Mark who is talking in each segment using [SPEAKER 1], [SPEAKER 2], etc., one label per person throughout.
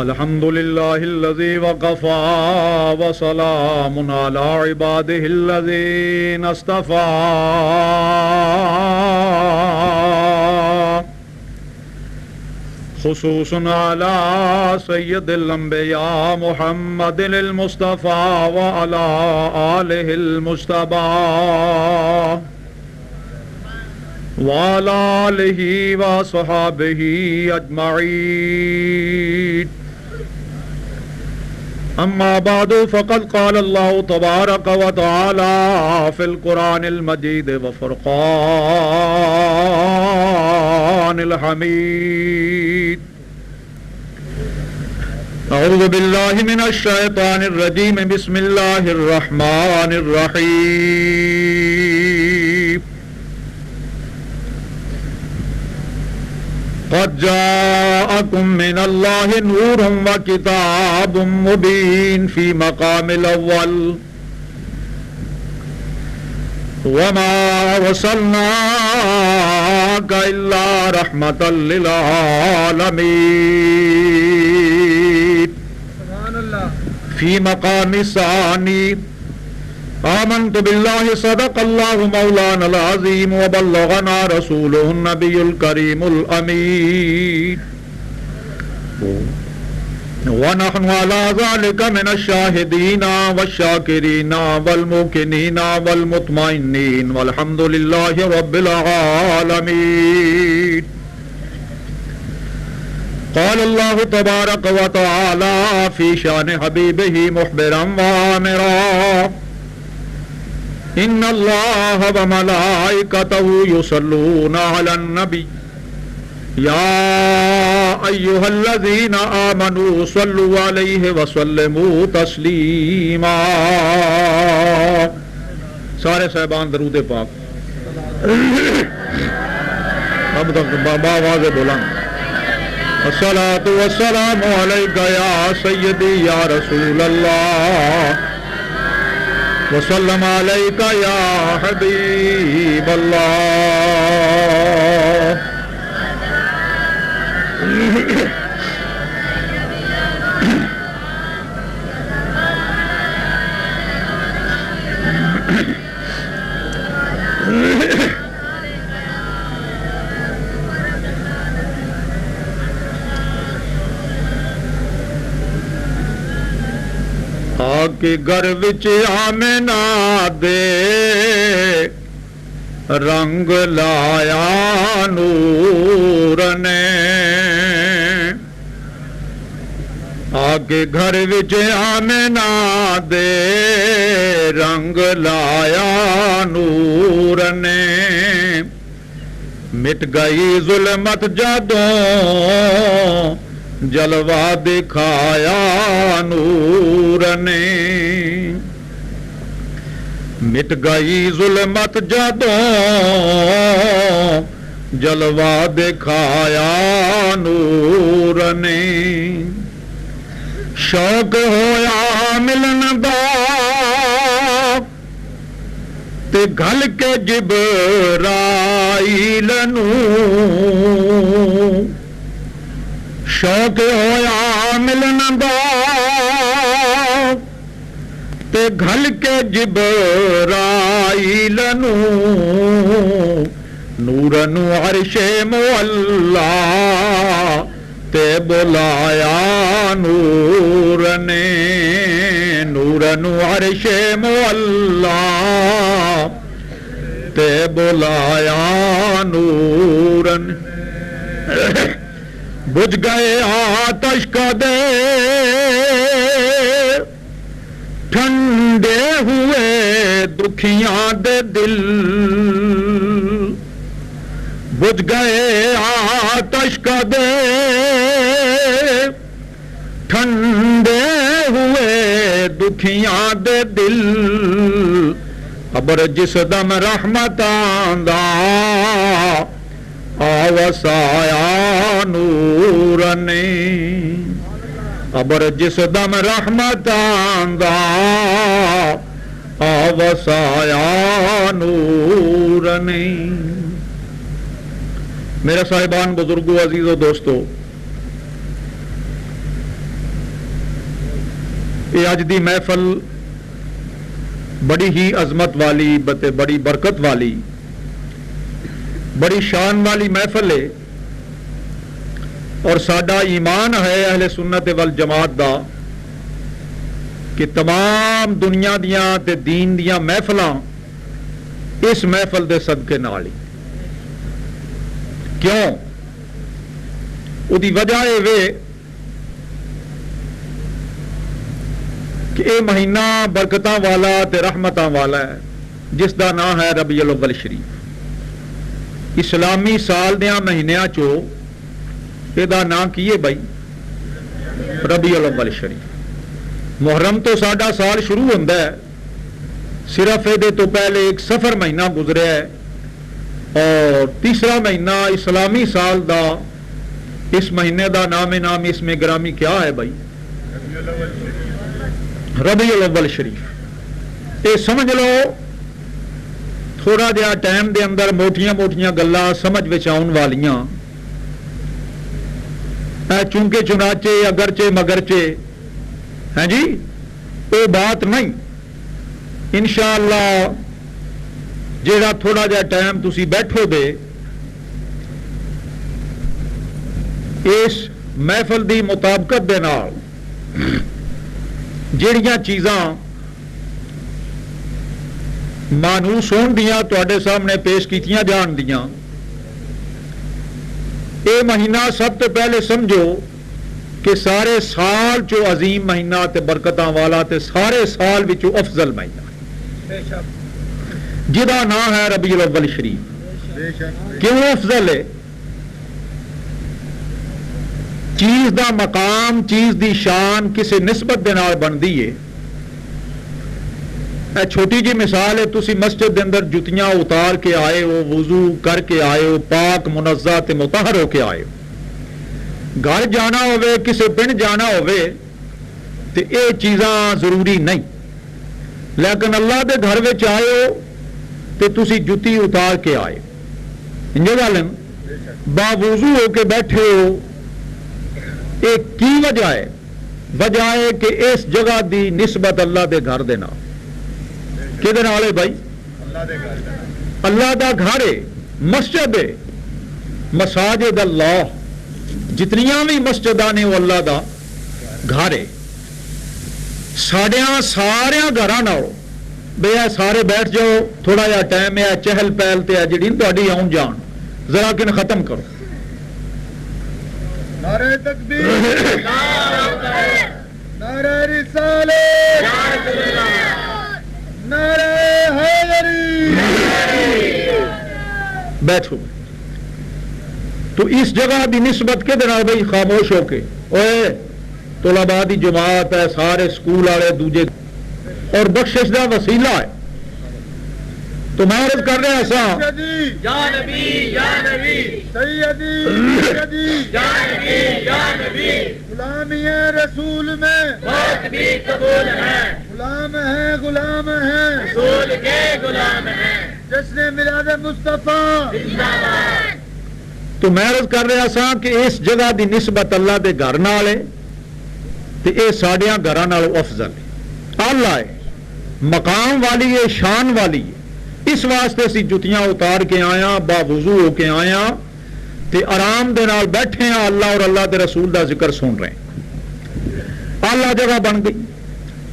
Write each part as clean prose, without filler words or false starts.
[SPEAKER 1] الحمد لله الذي وقفى وسلام على عباده الذين اصطفى خصوص على سيد الأنبياء محمد المصطفى وعلى آله المجتبى وعلى آله وصحابه أجمعين. أما بعد فقد قال الله تبارك وتعالى في القرآن المجيد وفرقان الحميد. أعوذ بالله من الشيطان الرجيم. بسم الله الرحمن الرحيم. قد جاءكم من الله نور وكتاب مبين في مقام الأول وما أرسلناك إلا رحمة للعالمين. في مقام الثاني آمنت بالله صدق الله مولانا العظيم وبلغنا رسوله النبي الكريم الأمين ونحن على ذلك من الشاهدين والشاكرين والموقنين والمطمئنين والحمد لله رب العالمين. قال الله تبارك وتعالى في شان حبيبه مخبرا وآمرا إن الله وملائكته يصلون على النبي يا أيها الذين آمنوا صلوا عليه وسلموا تسليما. سارے صاحبان درود پاک اب تک بابا آواز بولا. الصلاة والسلام عليك يا سيدي يا رسول الله وسلم عليك يا حبيب الله. آکے گھر وچ آمنہ دے رنگ لایا نور نے. آکے گھر وچ آمنہ دے رنگ لایا نور نے. مٹ گئی ظلمت جدوں جلوہ دکھایا نور نے. مٹ گئی ظلمت جدوں جلوہ دکھایا نور نے. شوق ہویا ملن دا تے گھل کے جبرائیل نوں. شوق ہویا ملن دا تے گھل کے جبرائیل نوں. نور نو عرش مولا تے بلایا نور نے. نور نو عرش مولا تے بلایا نور نے. بجھ گئے آتش کا دے ٹھنڈے ہوئے دکھیاں دے دل. بجھ گئے آتش کا دے ٹھنڈے ہوئے دکھیاں دے دل. ابر جس دم رحمتاں دا آوسایا نور نے. ابر جس دم رحمتاں دا آوسایا نور نے. میرے صاحبان، بزرگوں، عزیزوں، دوستو، یہ اج دی محفل بڑی ہی عظمت والی بڑی برکت والی بڑی شان والی محفل ہے، اور ساڈا ایمان ہے اہل سنت والجماعت دا کہ تمام دنیا دیاں تے دین دیاں محفلاں اس محفل دے صدقے نال ہی۔ کیوں؟ وہی وجہ یہ کہ یہ مہینہ برکتاں والا تے رحمتاں والا ہے، جس دا نام ہے ربیع الاول شریف۔ اسلامی سال دیاں مہینیاں چو یہ دا نام کی ہے بھائی؟ ربیع الاول شریف۔ محرم تو ساڈا سال شروع ہوتا ہے، صرف یہ تو پہلے ایک سفر مہینہ گزرا ہے، اور تیسرا مہینہ اسلامی سال دا اس مہینے دا نام اس میں گرامی کیا ہے بھائی؟ ربیع الاول شریف۔ یہ سمجھ لو تھوڑا جہا ٹائم دے اندر موٹیاں موٹیاں گلاں سمجھ وچ آن والیاں، چونکہ چنانچہ اگرچہ مگرچہ، ہاں جی، وہ بات نہیں۔ انشاءاللہ جیڑا تھوڑا جہا ٹائم تسی بیٹھو دے اس محفل دی مطابقت دے نال جیڑیاں چیزاں مانوس ہون دیاں تواڈے سامنے پیش کیتیاں جان دیاں، اے مہینہ سب تو پہلے سمجھو کہ سارے سال چو عظیم مہینہ تے برکتاں والا تے سارے سال وچوں افضل مہینہ جدا نام ہے ربیع الاول شریف۔ کیوں افضل ہے؟ چیز دا مقام، چیز دی شان کسی نسبت دے نال بندی ہے۔ چھوٹی جی مثال ہے، تسی مسجد دے اندر جتیاں اتار کے آئے ہو، وضو کر کے آئے ہو، پاک منزہ تے مطہر ہو کے آئے ہو، گھر جانا ہوئے کسی پنڈ جانا ہوئے تے اے چیزاں ضروری نہیں، لیکن اللہ دے گھر وچ آئے ہو تے تسی جتی اتار کے آئے، باوضو ہو کے بیٹھے ہو۔ ایک کی وجہ ہے؟ وجہ ہے کہ اس جگہ دی نسبت اللہ دے گھر دے نال کدے نال ہے بھائی؟ اللہ دا گھر ہے، مسجد ہے، مساجد اللہ، جتنیاں بھی مسجداں نے وہ اللہ دا گھر ہے۔ ساڑیاں ساریاں گھراں نال بے سارے بیٹھ جاؤ، تھوڑا جہا ٹائم ہے، چہل پہل تے جڑی تہاڈی آن جان ذرا کن ختم کرو۔
[SPEAKER 2] نعرہ تکبیر، نعرہ رسالت، نعرہ حیدری۔
[SPEAKER 1] بیٹھو تو اس جگہ دی نسبت کے دن بھائی خاموش ہو کے، اوے طلباء دی جماعت ہے، سارے سکول والے دوجے، اور بخشش دا وسیلہ ہے۔ تو میں عرض کر رہا سا
[SPEAKER 2] یا نبی یا نبی سیدی سیدی یا نبی یا نبی، غلامی رسول میں بہت بھی قبول ہے، غلام ہیں غلام ہیں رسول کے غلام ہیں، جشن میلاد مصطفیٰ زندہ باد۔
[SPEAKER 1] تو میں عرض کر رہا سا کہ اس جگہ دی نسبت اللہ دے گھر نال ہے تے اے ساڈیاں گھراں نالوں افضل ہے، اعلیٰ ہے، مقام والی ہے، شان والی ہے۔ اس واسطے اسی جتیاں اتار کے آیا، باوضو ہو کے آیا تے آرام دے نال بیٹھے ہیں، اللہ اور اللہ دے رسول دا ذکر سن رہے ہیں، اعلیٰ جگہ بن گئی۔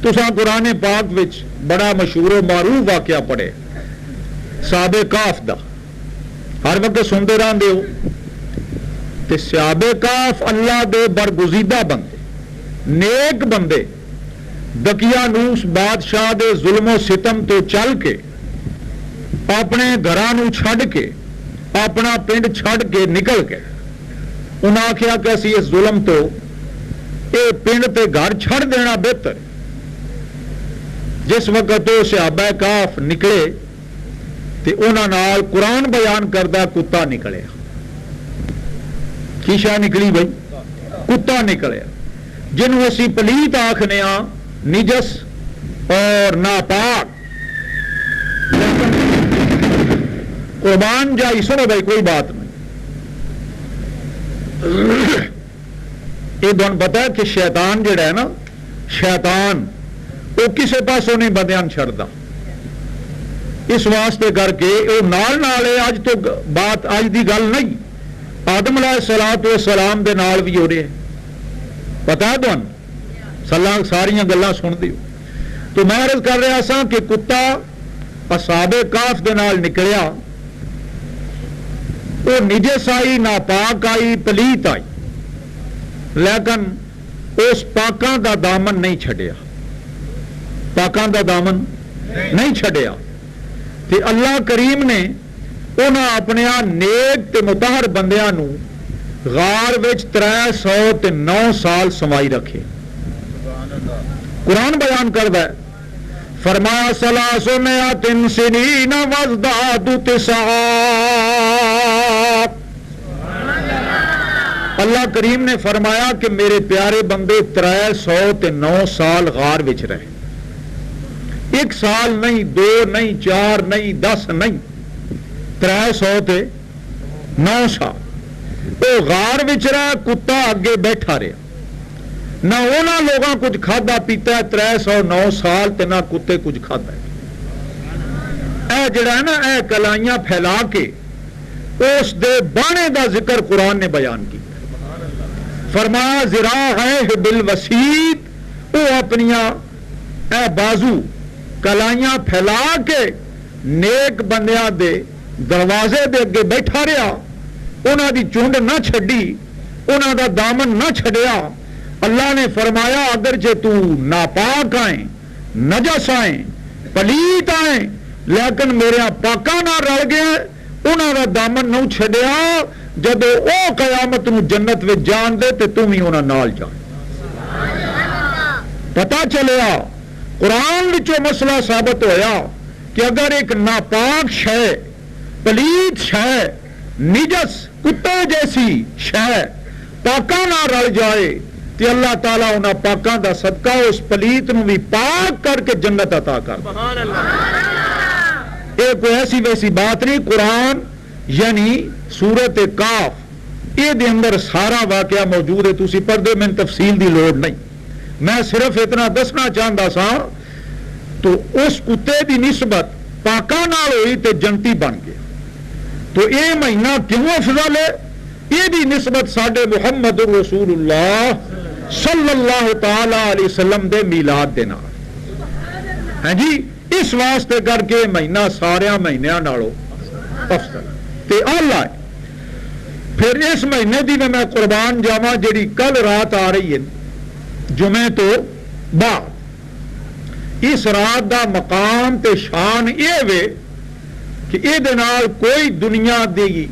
[SPEAKER 1] تساں قرآن پاک وچ بڑا مشہور و معروف واقعہ پڑھے صحاب کاف دا، ہر وقت سنتے رہندے ہو تے صحاب کاف اللہ دے برگزیدہ بندے، نیک بندے، دقیانوس بادشاہ دے ظلم و ستم تو چل کے اپنے گھراں چھڈ کے اپنا پنڈ چھڈ کے نکل گئے۔ انہاں آخیا کہ اسی اس ظلم تو اے پنڈ تے گھر چھڑ دینا بہتر۔ جس وقت وہ صحابہ کاف نکلے تے انہاں نال قرآن بیان کردہ کتا نکلے۔ کی شاہ نکلی بھائی؟ کتا نکلے، جنہوں اسی پلیت آکھنے ہاں، نجس اور ناپاک۔ قربان جائی سنو بھائی، کوئی بات نہیں۔ یہ دن پتا ہے کہ شیطان جڑا ہے نا، شیطان وہ کسے پاسوں نہیں بندیاں چھڑدا، اس واسطے کر کے وہ نال نال ہے. اج تو بات اج دی گل نہیں، آدم علیہ الصلوۃ والسلام دے نال بھی ہو رہے ہیں. پتا ہے تمہیں ساریاں گلاں سن دیو. تو میں عرض کر رہا سا کہ کتا اصحاب کہف دے نال نکلیا، وہ نجس آئی، ناپاک آئی، پلیت آئی، لیکن اس پاکاں دا دامن نہیں چھڈیا، پاکاں دا دامن نہیں چھڈیا. تے اللہ کریم نے انہاں اپنے نیک تے مطہر بندیاں نو غار وچ 309 سال سمائی رکھے. قرآن بیان کردا ہے، فرمایا ثلاثمائۃ سنین وازدادوا تسعا. اللہ کریم نے فرمایا کہ میرے پیارے بندے 309 سال غار وچ رہے. 1 سال نہیں، 2 نہیں، 4 نہیں، 10 نہیں، 309 سال وہ غار وچ رہا. کتا اگے بیٹھا رہا، نہ انہاں لوگاں کچھ کھادا پیتا ہے 309 سال تے نہ کتے کچھ کھادا ہے. اے جڑا ہے نا، اے کلائیاں پھیلا کے اس دے بانے دا ذکر قرآن نے بیان کیا. فرمایا ذراع ہے بالوسیط، وہ اپنیاں اے بازو کلائیاں پھیلا کے نیک بندیاں دے دروازے دے اگے بیٹھا رہا. انہاں دی چونڈ نہ چھڈی، انہاں دا دامن نہ چھڈیا. اللہ نے فرمایا اگرچہ تو ناپاک آئیں، نجس آئیں، پلیت آئیں، لیکن میرے پاکاں نہ رل گئے، انہاں دا دامن نہ چھڈیا. جب او قیامت نو جنت وچ جان دے تے تم ہی انہاں نال جان. پتہ چلیا قرآن وچوں مسئلہ ثابت ہویا کہ اگر ایک ناپاک شے، پلیت شے، نجس کتے جیسی شے پاکاں نہ رل جائے تے اللہ تعالیٰ انہاں پاکاں دا صدقہ اس پلیت نو بھی پاک کر کے جنت عطا کر. سبحان اللہ. یہ کوئی ایسی ویسی بات نہیں. قرآن یعنی سورت کاف، یہ دے اندر سارا واقعہ موجود ہے. تسی پڑھ دے، میں تفصیل دی لوڑ نہیں. میں صرف اتنا دسنا چاہتا سا. تو اس کتے دی نسبت پاکاں نال ہوئی تے جنتی بن گیا. تو یہ مہینہ کیوں افضل ہے؟ یہ دی نسبت ساڈے محمد رسول اللہ صلی اللہ تعالی علیہ وسلم دے میلاد دے نال ہے جی. اس واسطے کر کے مہینہ سارے مہینیاں نالوں افضل تے اعلیٰ ہے. پھر اس مہینے دی میں قربان جاواں جڑی کل رات آ رہی ہے جمعے تو بعد، اس رات دا مقام تے شان یہ وے کہ یہ دے نال کوئی دنیا دی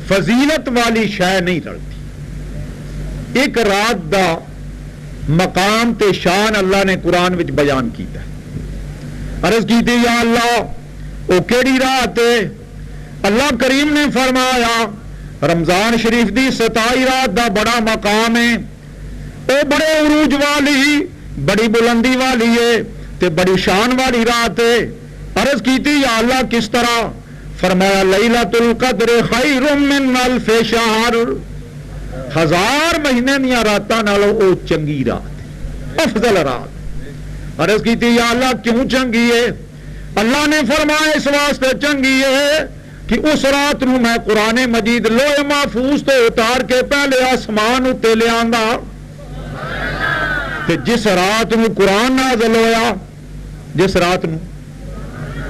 [SPEAKER 1] فضیلت والی شے نہیں رلتی. ایک رات دا مقام تے شان اللہ نے قرآن وچ بیان کیتا ہے. عرض کیتی یا اللہ او کیڑی رات ہے؟ اللہ کریم نے فرمایا رمضان شریف دی 27 رات دا بڑا مقام ہے، او بڑے عروج والی، بڑی بلندی والی ہے تے بڑی شان والی رات ہے. عرض کیتی یا اللہ کس طرح؟ فرمایا لیلۃ القدر خیر من الف شہر. 1000 مہینے دیا راتاں نالوں او چنگی رات، افضل رات. عرض کیتی یا اللہ کیوں چنگی ہے؟ اللہ نے فرمایا اس واسطے چنگی ہے کہ اس رات نو میں قرآن مجید لوح محفوظ تو اتار کے پہلے آسمان اتے لے آندا. تے جس رات نو قرآن نازل ہویا، جس رات نو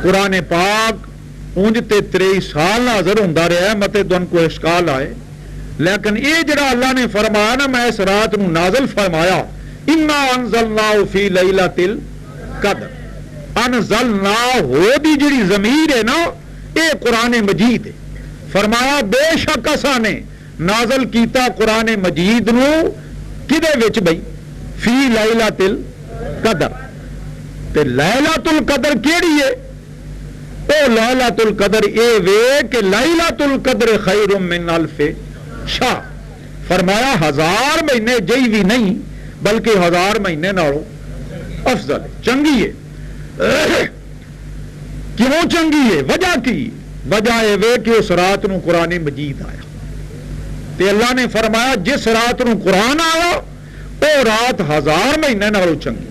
[SPEAKER 1] قرآن پاک اونج تے 23 سال نازل ہوندا رہا ہے، متے دن کو اشکال آئے، لیکن یہ جڑا اللہ نے فرمایا نا میں اس رات نو نازل فرمایا انا انزلناہ فی لیلۃ القدر. انزلناہ ہو دی جڑی ضمیر ہے نا اے قرآن مجید ہے. فرمایا بے شک اساں نے نازل کیتا قرآن مجید نو کدے وچ بھئی؟ فی لیلۃ القدر. تے لیلۃ القدر کیڑی ہے؟ او لیلۃ القدر اے وے کہ لیلۃ القدر خیر من الف شہر. فرمایا 1000 مہینے جئی بھی نہیں بلکہ 1000 مہینے نالوں افضل ہے، چنگی ہے. کیوں چنگی ہے؟ وجہ کی؟ وجہ یہ وے کہ اس رات نو قرآن مجید آیا تے اللہ نے فرمایا جس رات نو قرآن آیا وہ رات 1000 مہینے نالوں چنگی.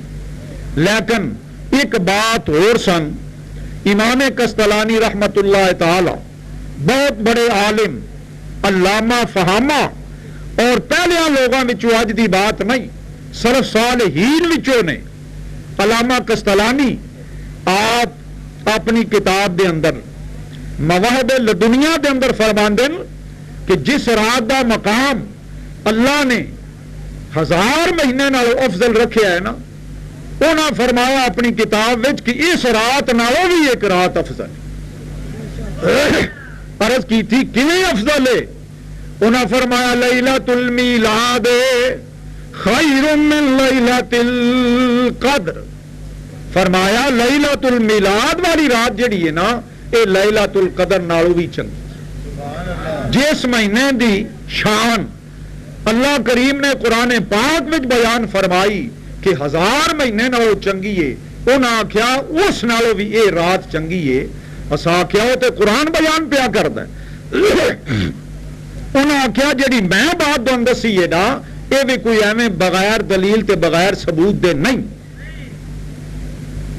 [SPEAKER 1] لیکن ایک بات اور سن، امام قسطلانی رحمت اللہ تعالی بہت بڑے عالم، علامہ فہامہ، اور پہلے لوگوں میں اج دی بات نہیں، سلف صالحین وچوں نے علامہ قسطلانی آپ اپنی کتاب دے اندر مواہب لدنیا دے اندر فرماندے کہ جس رات دا مقام اللہ نے 1000 مہینے نالوں افضل رکھیا ہے نا، انہاں فرمایا اپنی کتاب وچ کہ اس رات نالوں بھی ایک رات افضل ہے. عرض کی تھی کیویں افضل ہے؟ انہاں فرمایا لیلۃ المیلاد خیر من لیلۃ القدر. فرمایا لیلۃ المیلاد والی رات جڑی ہے نا، اے لیلۃ القدر نالوں بھی چنگی. جس مہینے دی شان اللہ کریم نے قرآن پاک وچ بیان فرمائی کہ 1000 مہینے نالوں چنگی ہے، انہاں آکھیا اس نالوں بھی اے رات چنگی ہے. اساں آکھیا وہ تے قرآن بیان پیا کردا ہے. انہاں آکھیا جڑی میں بات تانوں دسی ہے نا، یہ بھی کوئی ایویں بغیر دلیل تے بغیر ثبوت دے نہیں.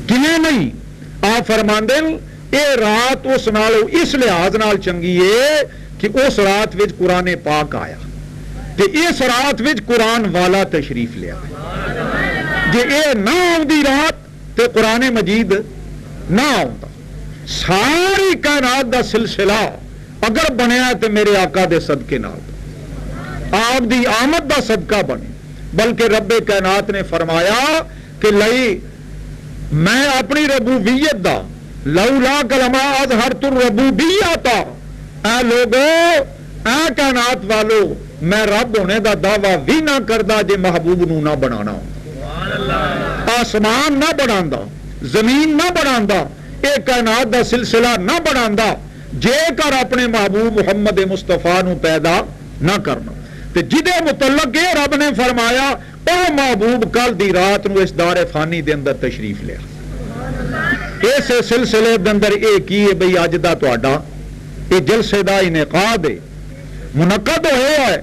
[SPEAKER 1] کیویں نہیں؟ آپ فرماندے اے رات اس نالوں اس لحاظ نال چنگی ہے کہ اس رات وچ قرآن پاک آیا تے اس رات وچ قرآن والا تشریف لیا. جے اے نہ آؤندی رات تے قرآن مجید نہ آؤندا. ساری کائنات دا سلسلہ اگر بنیا تے میرے آقا دے صدقے نال، آپ دی آمد دا صدقہ بنے. بلکہ رب کائنات نے فرمایا کہ لئی میں اپنی ربوبیت دا لولا کلمہ اظہرت الربوبیت، اے لوگو اے کائنات والو میں رب ہونے دا دعویٰ بھی نہ کردا جے محبوب نو نہ بنانا ہوں. آسمان نہ بناندا، زمین نہ بناندا، اے کائنات دا سلسلہ نہ بناندا جے کر اپنے محبوب محمد مصطفیٰ نو پیدا نہ کرنا. تے جدے متعلق یہ رب نے فرمایا او محبوب کل دی رات نو اس دار فانی دے اندر تشریف لیا. اس سلسلے دے اندر اے کی ہے بھئی اج دا تہاڈا اے جلسے دا انعقاد ہے، منعقد ہوا ہے.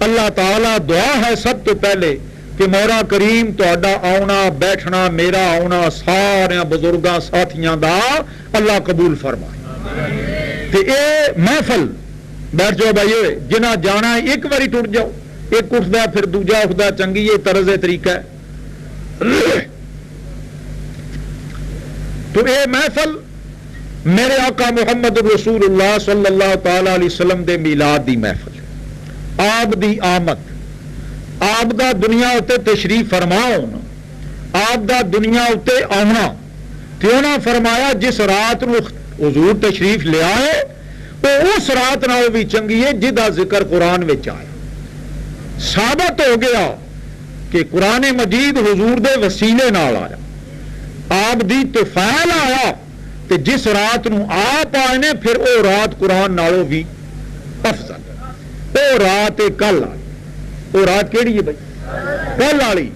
[SPEAKER 1] اللہ تعالی دعا ہے سب تو پہلے کہ مولا کریم تہاڈا آنا بیٹھنا، میرا آنا، سارے بزرگاں ساتھیاں دا اللہ قبول فرمائے. تے اے محفل بیٹھ جاؤ بھائی، جنہ جانا ہے ایک باری ٹوٹ جاؤ، ایک اٹھتا پھر دوجا اٹھتا، چنگی یہ طرز طریقہ ہے. تو اے محفل میرے آقا محمد رسول اللہ صلی اللہ تعالی علیہ وسلم دے میلاد دی محفل، آپ دی آمد، آپ دا دنیا اتے تشریف فرما ہونا، آپ دا دنیا اتے آنا. تے انہاں فرمایا جس رات نو حضور تشریف لے آئے تو اس رات نال بھی چنگی ہے جدا ذکر قرآن وچ آیا. ثابت ہو گیا کہ قرآن مجید حضور دے وسیلے نال آیا، آپ دی طفیل آیا. تے جس رات نو آپ آئے نے پھر او رات قرآن نالوں بھی افضل. او رات کل آئی. او رات کیڑی ہے بھائی؟ کل والی.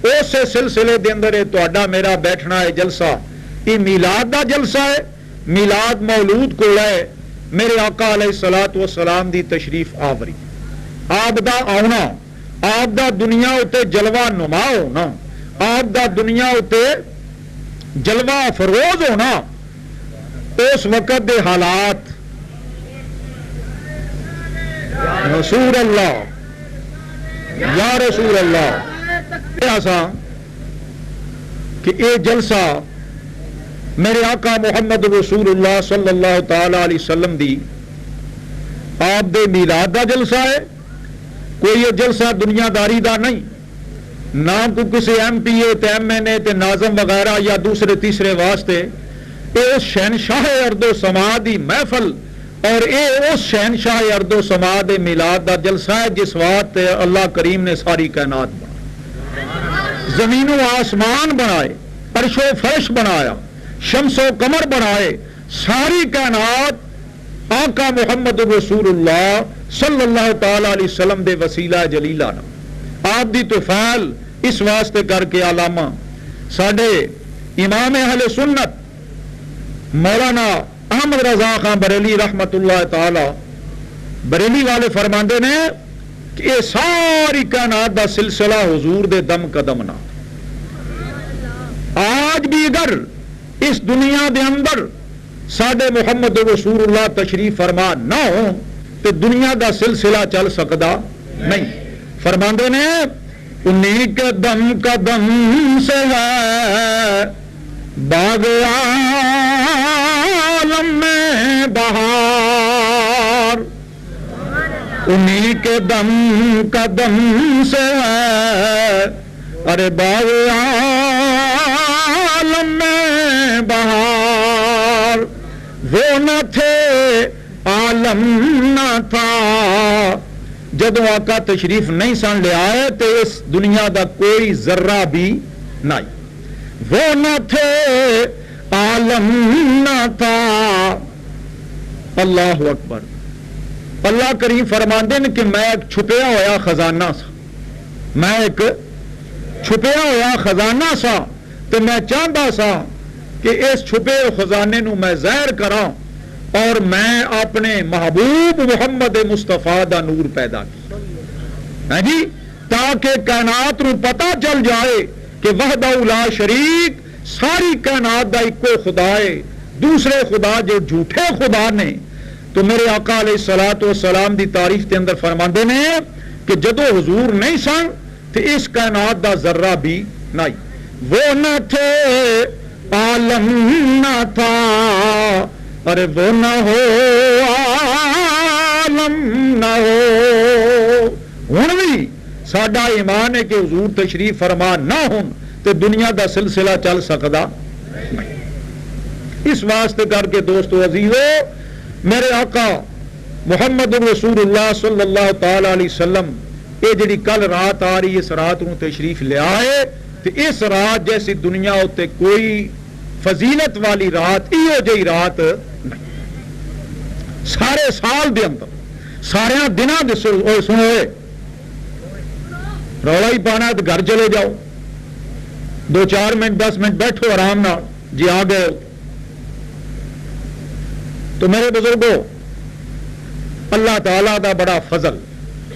[SPEAKER 1] اس سلسلے دے اندر تہاڈا میرا بیٹھنا ہے جلسہ، یہ میلاد دا جلسہ ہے. میلاد مولود کو ہے میرے آقا علیہ الصلوۃ والسلام دی تشریف آوری، آپ دا آنا، آپ دا دنیا اتے جلوہ نما ہونا، آپ دا دنیا اتے جلوہ فروز ہونا. اس وقت دے حالات رسول اللہ یا رسول اللہ ایسا کہ اے جلسہ میرے آقا محمد رسول اللہ صلی اللہ تعالی علیہ وسلم دی آپ دے میلاد دا جلسہ ہے. کوئی یہ جلسہ دنیا داری دا نہیں، نہ کو کسی ایم پی اے تے ایم این اے تے ناظم وغیرہ یا دوسرے تیسرے واسطے. اے اس شہنشاہ ارض و سما دی محفل اور اے اس شہنشاہ ارض و سما دے میلاد دا جلسہ ہے جس وقت اللہ کریم نے ساری کائنات بنائی، زمین و آسمان بنائے، عرش و فرش بنایا، شمس و قمر بنائے. ساری کائنات آقا محمد رسول اللہ صلی اللہ تعالی علیہ وسلم دے وسیلہ جلیلہ نا آپ دی طفیل اس واسطے کر کے علامہ ساڈے امام اہل سنت مولانا احمد رضا خان بریلی رحمت اللہ تعالی بریلی والے فرماندے نے کہ یہ ساری کائنات دا سلسلہ حضور دے دم قدم نہ آج بھی اگر اس دنیا دے اندر ساڈے محمد رسول اللہ تشریف فرما نہ ہو تو دنیا دا سلسلہ چل سکتا نہیں. فرماندے نے انہی کے دم قدم سے ہے باغ عالم میں بہار, انہی کے دم قدم سے ہے ارے باغ عالم میں بہار. وہ نہ تھے عالم نہ تھا جدو آقا تشریف نہیں سن لے آئے تو اس دنیا دا کوئی ذرہ بھی نہیں. وہ نہ تھے عالم نہ تھا. اللہ اکبر. اللہ کریم فرماندے نے کہ میں ایک چھپیا ہوا خزانہ سا, میں ایک چھپیا ہوا خزانہ سا تو میں چاہتا سا کہ اس چھپے خزانے نو میں ظاہر کراں اور میں اپنے محبوب محمد مصطفیٰ دا نور پیدا کیا جی, تاکہ کائنات نو پتہ چل جائے کہ وحدہ لا شریک ساری کائنات دا ایکو خدا ہے, دوسرے خدا جو جھوٹے خدا نے. تو میرے آقا علیہ الصلوۃ والسلام دی تعریف کے اندر فرماندے نے کہ جدو حضور نہیں سن تو اس کائنات دا ذرہ بھی نہیں. وہ نہ تھے عالم نہ تھا ارے وہ نہ ہو عالم نہ ہو. ہن بھی ساڈا ایمان ہے کہ حضور تشریف فرما نہ ہون تو دنیا دا سلسلہ چل سکتا نہیں. اس واسطے کر کے دوستو عزیزو, میرے آقا محمد رسول اللہ صلی اللہ تعالی علیہ وسلم یہ جڑی کل رات آ رہی اس رات نو تشریف لے آئے تو اس رات جیسی دنیا ہوتے کوئی فضیلت والی رات ایو جی رات نہیں. سارے سال دے اندر سارے دنوں دے سنوئے رولا ہی پانا تو گھر چلے جاؤ, 2-4 منٹ 10 منٹ بیٹھو آرام نہ جی آ گئے. تو میرے بزرگوں, اللہ تعالی دا بڑا فضل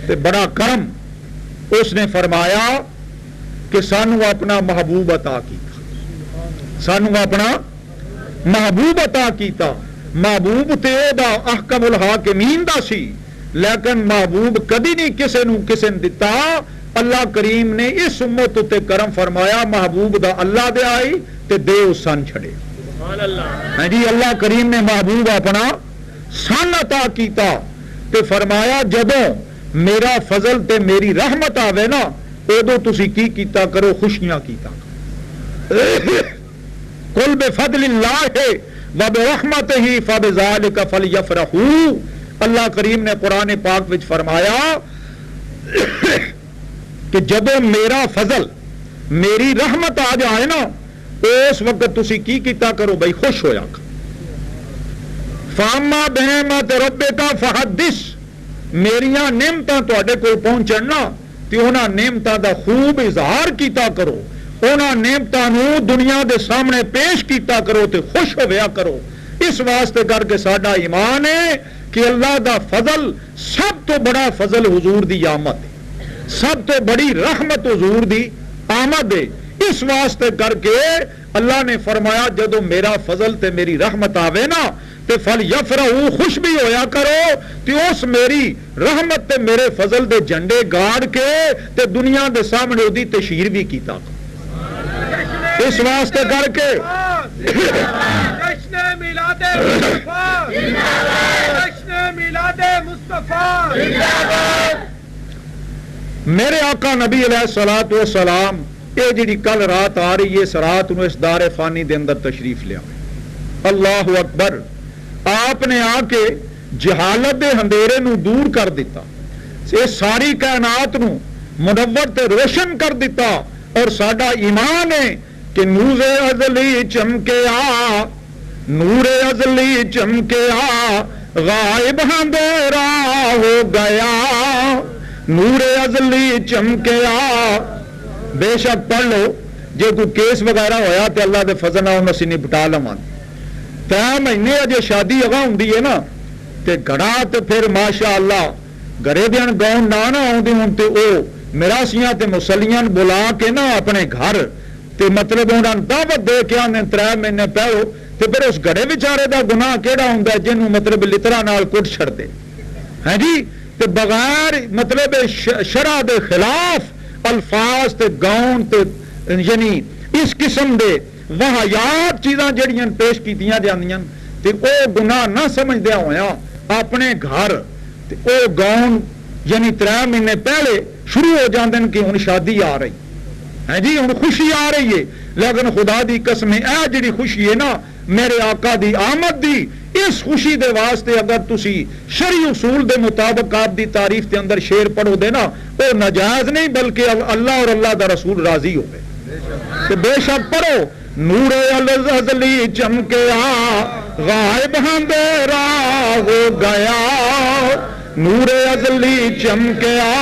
[SPEAKER 1] تے بڑا کرم, اس نے فرمایا کہ سانو اپنا محبوب عطا کیتا, سانو اپنا محبوب عطا کیتا. محبوب تے دا احکم الحاکمین دا سی, لیکن محبوب کدی نہیں کسے نو کسے نے دتا. اللہ کریم نے اس امت تے کرم فرمایا, محبوب دا اللہ دے آئی تے دے اس سن چھڑے. جی اللہ کریم نے محبوب اپنا سن عطا کیتا تے فرمایا جدوں میرا فضل تے میری رحمت آوے نا ادو تسی کی کیتا کرو, خوشیاں کیتا قل بفضل اللہ وبرحمتہ فبذالک فلیفرحوا. اللہ کریم نے قرآن پاک وچ فرمایا کہ جب میرا فضل میری رحمت آ جائے نا اس وقت تسی کی کیتا کرو بھائی, خوش ہویا کرو. فاما بنعمت ربک فحدث, میریاں نعمتاں تواڈے کول پہنچن نا تے انہاں نعمتاں دا خوب اظہار کیتا کرو, انہاں نعمتاں نو دنیا دے سامنے پیش کیتا کرو تے خوش ہویا کرو. اس واسطے کر کے ساڈا ایمان ہے کہ اللہ دا فضل سب تو بڑا فضل حضور دی آمد ہے, سب تو بڑی رحمت حضور دی آمد ہے. اس واسطے کر کے اللہ نے فرمایا جدو میرا فضل تے میری رحمت آوے نا تے فلیفرحوا, خوش بھی ہویا کرو تے اس میری رحمت تے میرے فضل دے جھنڈے گاڑ کے تے دنیا دے سامنے اودی تشہیر بھی کیتا. اس واسطے کر کے
[SPEAKER 2] جشن میلاد مصطفیٰ جشن میلاد مصطفیٰ
[SPEAKER 1] میرے آقا نبی علیہ الصلوۃ والسلام یہ جڑی کل رات آ رہی ہے اس رات نو اس دار فانی دے اندر تشریف لیا. اللہ اکبر. آپ نے آ کے جہالت دے اندھیرے نو دور کر دیتا, یہ ساری کائنات نو منور تے روشن کر دیتا. اور ساڈا ایمان ہے کہ نور ازلی چمکیا, نور ازلی چمکیا, غائب اندھیرا ہو گیا, نور ازلی چمکیا. بے شک پڑھ لو جے کوئی کیس وغیرہ ہویا تے اللہ دے فضل نال اسی نپٹا لواں. تے مہینے اجے شادی اگا ہوندی ہے نا تے گھڑا تے پھر ماشاء اللہ گھرے دیاں گاؤں نہ آؤندے ہوں تے او میراسیاں تے مسلیاں بلا کے نہ اپنے گھر تے مطلب انہاں دعوت دے کے آنے 3 مہینے پہلو تے پھر اس گھڑے بیچارے دا گناہ کیڑا ہوندا ہے جنوں مطلب لترا نال کٹ چھڑ دے ہاں جی تے بغیر مطلب شرع دے خلاف الفاظ تے گاؤں تے یعنی اس قسم دے واہیات چیزاں جڑیاں پیش کیتیاں جاندیاں تے او گناہ نہ سمجھدیا ہویا اپنے گھر تے او گاؤں یعنی 3 مہینے پہلے شروع ہو جاندے کہ ہن شادی آ رہی ہے جی ہن خوشی آ رہی ہے لیکن خدا دی قسم اے جڑی خوشی ہے نا میرے آقا دی آمد دی اس خوشی دے واسطے اگر تسی شرعی اصول دے مطابق آپ دی تعریف کے اندر شعر پڑھو دے نا وہ ناجائز نہیں بلکہ اللہ اور اللہ دا رسول راضی ہوئے تو بے شک پڑھو نور الازلی چمکیا غائب اندھیرا ہو گیا نور ازلی چمکیا